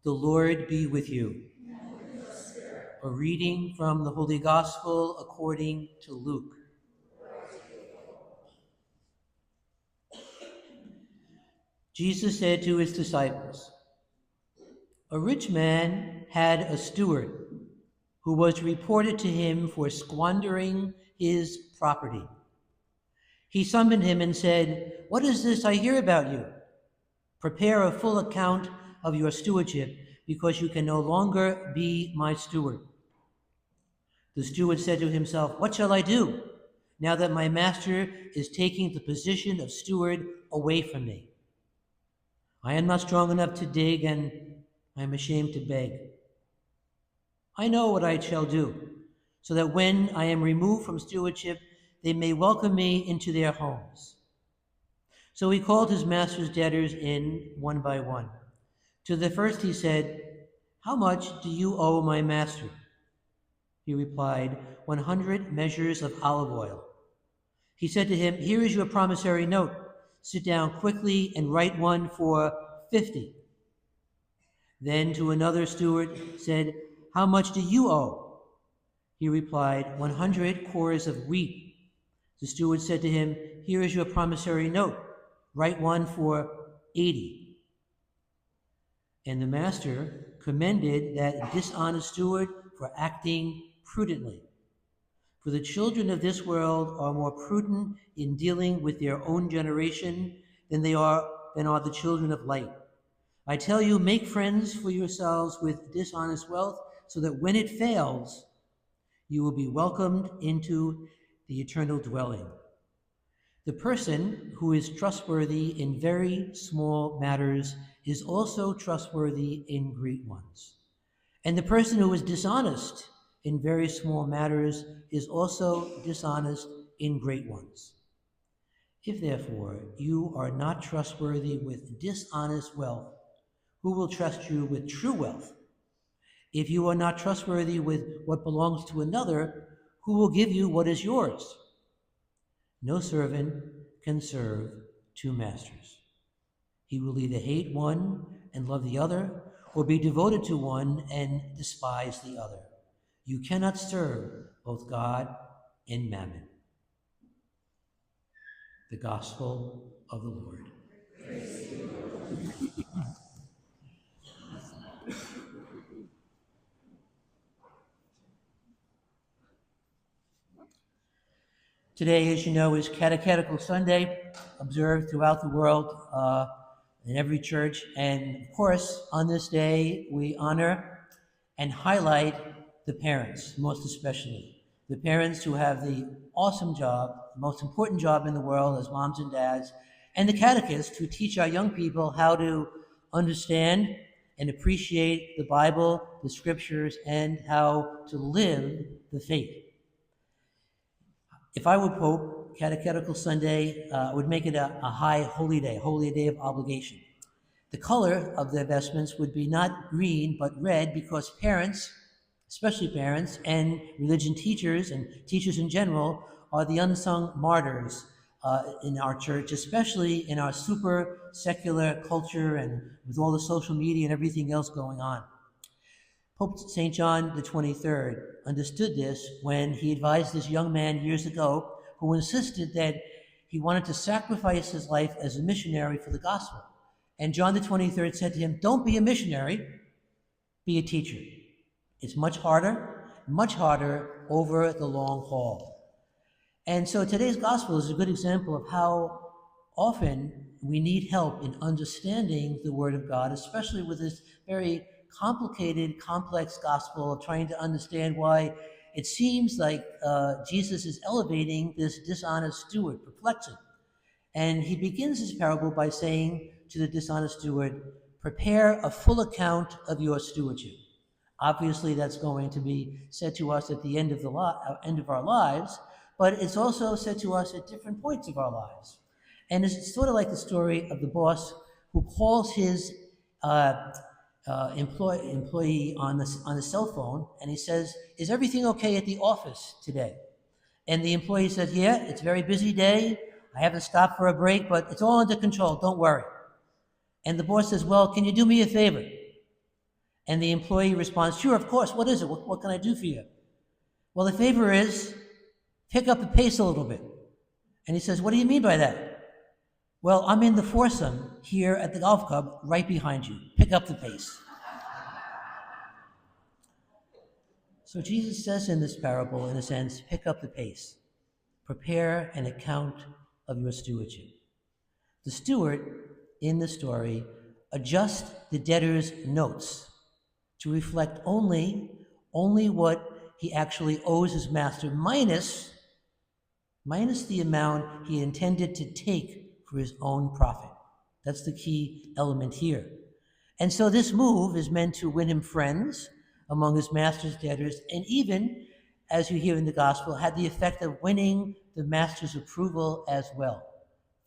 The Lord be with you. A reading from the Holy Gospel according to Luke. Jesus said to his disciples, "A rich man had a steward who was reported to him for squandering his property. He summoned him and said, 'What is this I hear about you? Prepare a full account of your stewardship, because you can no longer be my steward.' The steward said to himself, 'What shall I do now that my master is taking the position of steward away from me? I am not strong enough to dig, and I am ashamed to beg. I know what I shall do, so that when I am removed from stewardship, they may welcome me into their homes.' So he called his master's debtors in one by one. To the first he said, 'How much do you owe my master?' He replied, 100 measures of olive oil.' He said to him, 'Here is your promissory note. Sit down quickly and write one for 50. Then to another steward said, 'How much do you owe?' He replied, 100 cores of wheat. The steward said to him, 'Here is your promissory note. Write one for 80. And the master commended that dishonest steward for acting prudently. For the children of this world are more prudent in dealing with their own generation than are the children of light. I tell you, make friends for yourselves with dishonest wealth, so that when it fails, you will be welcomed into the eternal dwelling. The person who is trustworthy in very small matters is also trustworthy in great ones. And the person who is dishonest in very small matters is also dishonest in great ones. If therefore you are not trustworthy with dishonest wealth, who will trust you with true wealth? If you are not trustworthy with what belongs to another, who will give you what is yours? No servant can serve two masters. He will either hate one and love the other, or be devoted to one and despise the other. You cannot serve both God and mammon." The Gospel of the Lord. Today, as you know, is Catechetical Sunday, observed throughout the world in every church. And of course, on this day, we honor and highlight the parents, most especially. The parents who have the awesome job, the most important job in the world as moms and dads, and the catechists who teach our young people how to understand and appreciate the Bible, the scriptures, and how to live the faith. If I were Pope, Catechetical Sunday would make it a high holy day of obligation. The color of their vestments would be not green, but red, because parents, especially parents, and religion teachers and teachers in general are the unsung martyrs in our church, especially in our super secular culture and with all the social media and everything else going on. Pope St. John the 23rd understood this when he advised this young man years ago who insisted that he wanted to sacrifice his life as a missionary for the gospel. And John the 23rd said to him, "Don't be a missionary, be a teacher. It's much harder over the long haul." And so today's gospel is a good example of how often we need help in understanding the Word of God, especially with this very complicated, complex gospel of trying to understand why it seems like Jesus is elevating this dishonest steward, perplexing. And he begins his parable by saying to the dishonest steward, "Prepare a full account of your stewardship." Obviously, that's going to be said to us at the end of our lives, but it's also said to us at different points of our lives. And it's sort of like the story of the boss who calls his employee on the cell phone, and he says, "Is everything okay at the office today?" And the employee says, "Yeah, it's a very busy day. I haven't stopped for a break, but it's all under control. Don't worry." And the boss says, "Well, can you do me a favor? And the employee responds, sure, of course, what is it? What can I do for you? Well, the favor is pick up the pace a little bit. And he says, what do you mean by that? Well, I'm in the foursome here at the golf club right behind you. Pick up the pace. So Jesus says in this parable, in a sense, pick up the pace. Prepare an account of your stewardship. The steward in the story adjusts the debtor's notes to reflect only what he actually owes his master, minus the amount he intended to take for his own profit. That's the key element here. And so this move is meant to win him friends among his master's debtors, and even, as you hear in the gospel, had the effect of winning the master's approval as well.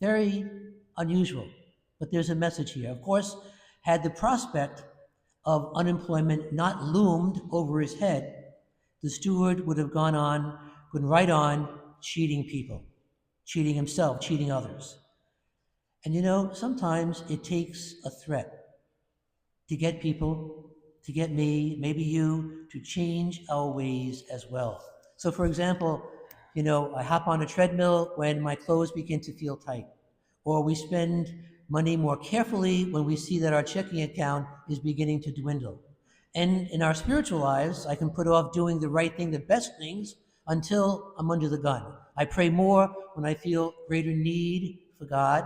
Very unusual, but there's a message here. Of course, had the prospect of unemployment not loomed over his head, the steward would have gone right on cheating people, cheating himself, cheating others. And sometimes it takes a threat to get people, to get me, maybe you, to change our ways as well. So for example, I hop on a treadmill when my clothes begin to feel tight, or we spend money more carefully when we see that our checking account is beginning to dwindle. And in our spiritual lives, I can put off doing the right thing, the best things, until I'm under the gun. I pray more when I feel greater need for God,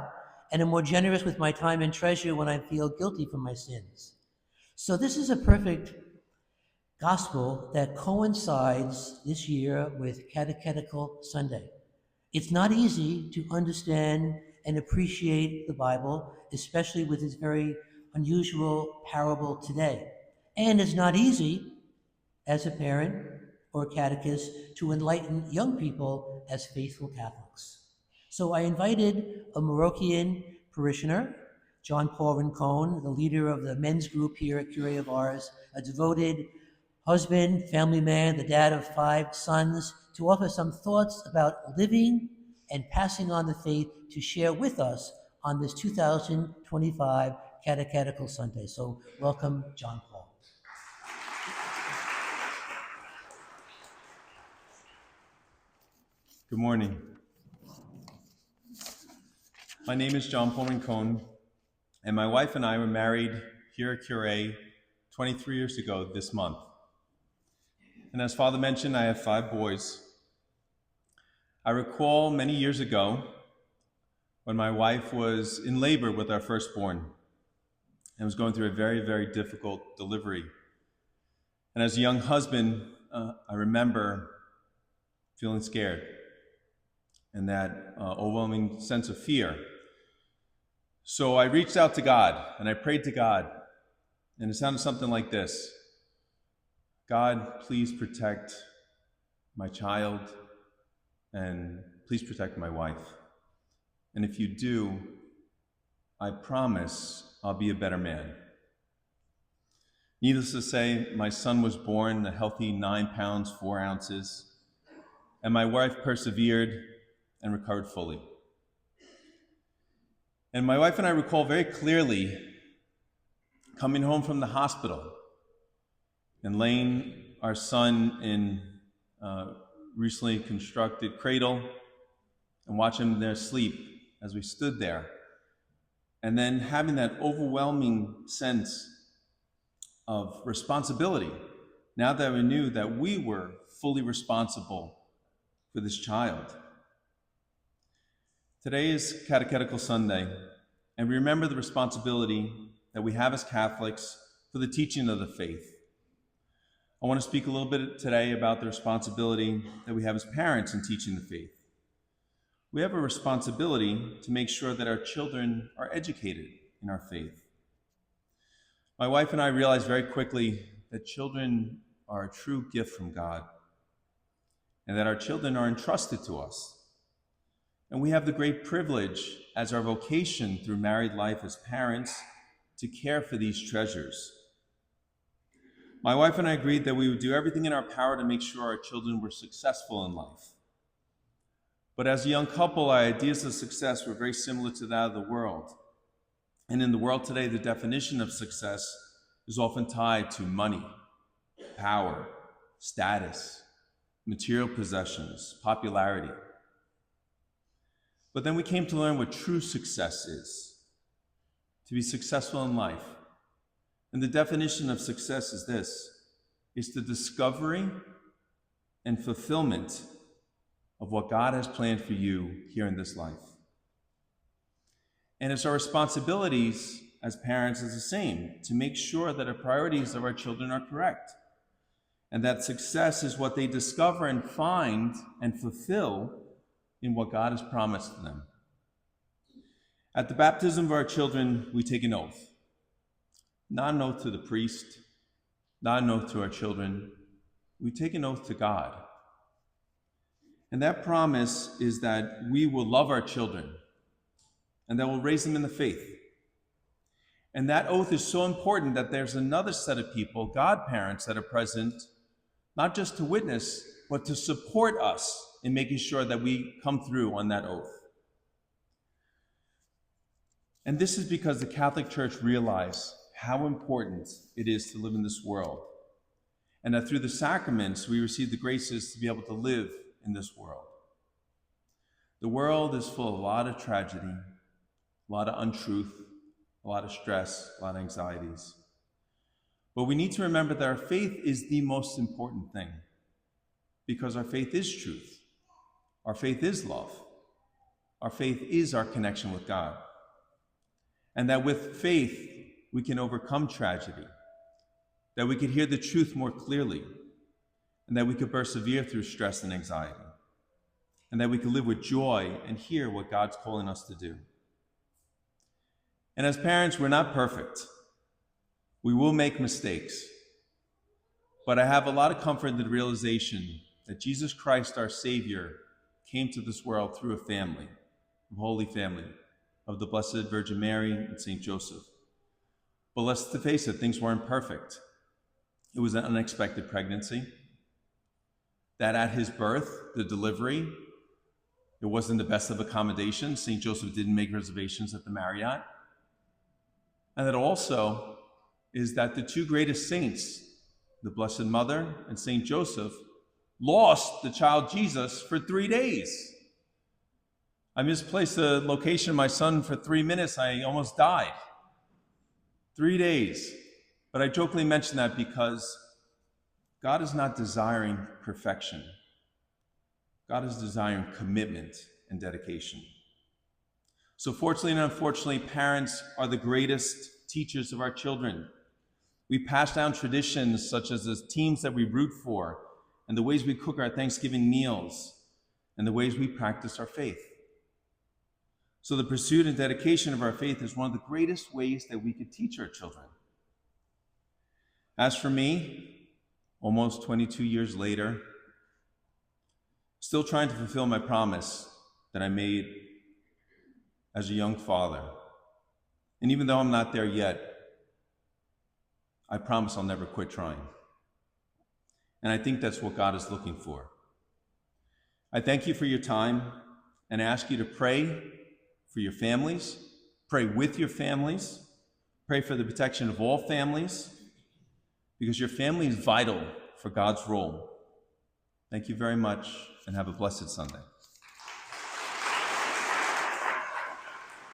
and am more generous with my time and treasure when I feel guilty for my sins. So this is a perfect gospel that coincides this year with Catechetical Sunday. It's not easy to understand and appreciate the Bible, especially with its very unusual parable today. And it's not easy, as a parent or a catechist, to enlighten young people as faithful Catholics. So I invited a Moroccan parishioner, John Paul Rincon, the leader of the men's group here at Curé of Ars, a devoted husband, family man, the dad of 5 sons, to offer some thoughts about living and passing on the faith to share with us on this 2025 Catechetical Sunday. So welcome, John Paul. Good morning. My name is John Paul Rincon, and my wife and I were married here at Curé 23 years ago this month. And as Father mentioned, I have 5 boys. I recall many years ago when my wife was in labor with our firstborn and was going through a very, very difficult delivery. And as a young husband, I remember feeling scared and that overwhelming sense of fear. So I reached out to God and I prayed to God, and it sounded something like this: God, please protect my child and please protect my wife. And if you do, I promise I'll be a better man. Needless to say, my son was born a healthy 9 pounds, 4 ounces, and my wife persevered and recovered fully. And my wife and I recall very clearly coming home from the hospital and laying our son in a recently constructed cradle and watching him there sleep as we stood there. And then having that overwhelming sense of responsibility, now that we knew that we were fully responsible for this child. Today is Catechetical Sunday, and we remember the responsibility that we have as Catholics for the teaching of the faith. I want to speak a little bit today about the responsibility that we have as parents in teaching the faith. We have a responsibility to make sure that our children are educated in our faith. My wife and I realized very quickly that children are a true gift from God, and that our children are entrusted to us. And we have the great privilege as our vocation through married life as parents to care for these treasures. My wife and I agreed that we would do everything in our power to make sure our children were successful in life. But as a young couple, our ideas of success were very similar to that of the world. And in the world today, the definition of success is often tied to money, power, status, material possessions, popularity. But then we came to learn what true success is, to be successful in life. And the definition of success is this: it's the discovery and fulfillment of what God has planned for you here in this life. And it's our responsibilities as parents is the same, to make sure that the priorities of our children are correct, and that success is what they discover and find and fulfill in what God has promised them. At the baptism of our children, we take an oath. Not an oath to the priest, not an oath to our children. We take an oath to God. And that promise is that we will love our children and that we'll raise them in the faith. And that oath is so important that there's another set of people, godparents, that are present, not just to witness, but to support us in making sure that we come through on that oath. And this is because the Catholic Church realized how important it is to live in this world, and that through the sacraments we receive the graces to be able to live in this world. The world is full of a lot of tragedy, a lot of untruth, a lot of stress, a lot of anxieties. But we need to remember that our faith is the most important thing, because our faith is truth. Our faith is love. Our faith is our connection with God. And that with faith, we can overcome tragedy, that we can hear the truth more clearly, and that we can persevere through stress and anxiety, and that we can live with joy and hear what God's calling us to do. And as parents, we're not perfect. We will make mistakes. But I have a lot of comfort in the realization that Jesus Christ, our Savior, came to this world through a family, a holy family, of the Blessed Virgin Mary and St. Joseph. But let's face it, things weren't perfect. It was an unexpected pregnancy. That at his birth, the delivery, it wasn't the best of accommodations. St. Joseph didn't make reservations at the Marriott. And that also is that the two greatest saints, the Blessed Mother and St. Joseph, lost the child Jesus for 3 days. I misplaced the location of my son for 3 minutes. I almost died. 3 days. But I jokingly mention that because God is not desiring perfection. God is desiring commitment and dedication. So fortunately and unfortunately, parents are the greatest teachers of our children. We pass down traditions such as the teams that we root for, and the ways we cook our Thanksgiving meals, and the ways we practice our faith. So the pursuit and dedication of our faith is one of the greatest ways that we could teach our children. As for me, almost 22 years later, still trying to fulfill my promise that I made as a young father. And even though I'm not there yet, I promise I'll never quit trying. And I think that's what God is looking for. I thank you for your time and ask you to pray for your families, pray with your families, pray for the protection of all families, because your family is vital for God's role. Thank you very much, and have a blessed Sunday.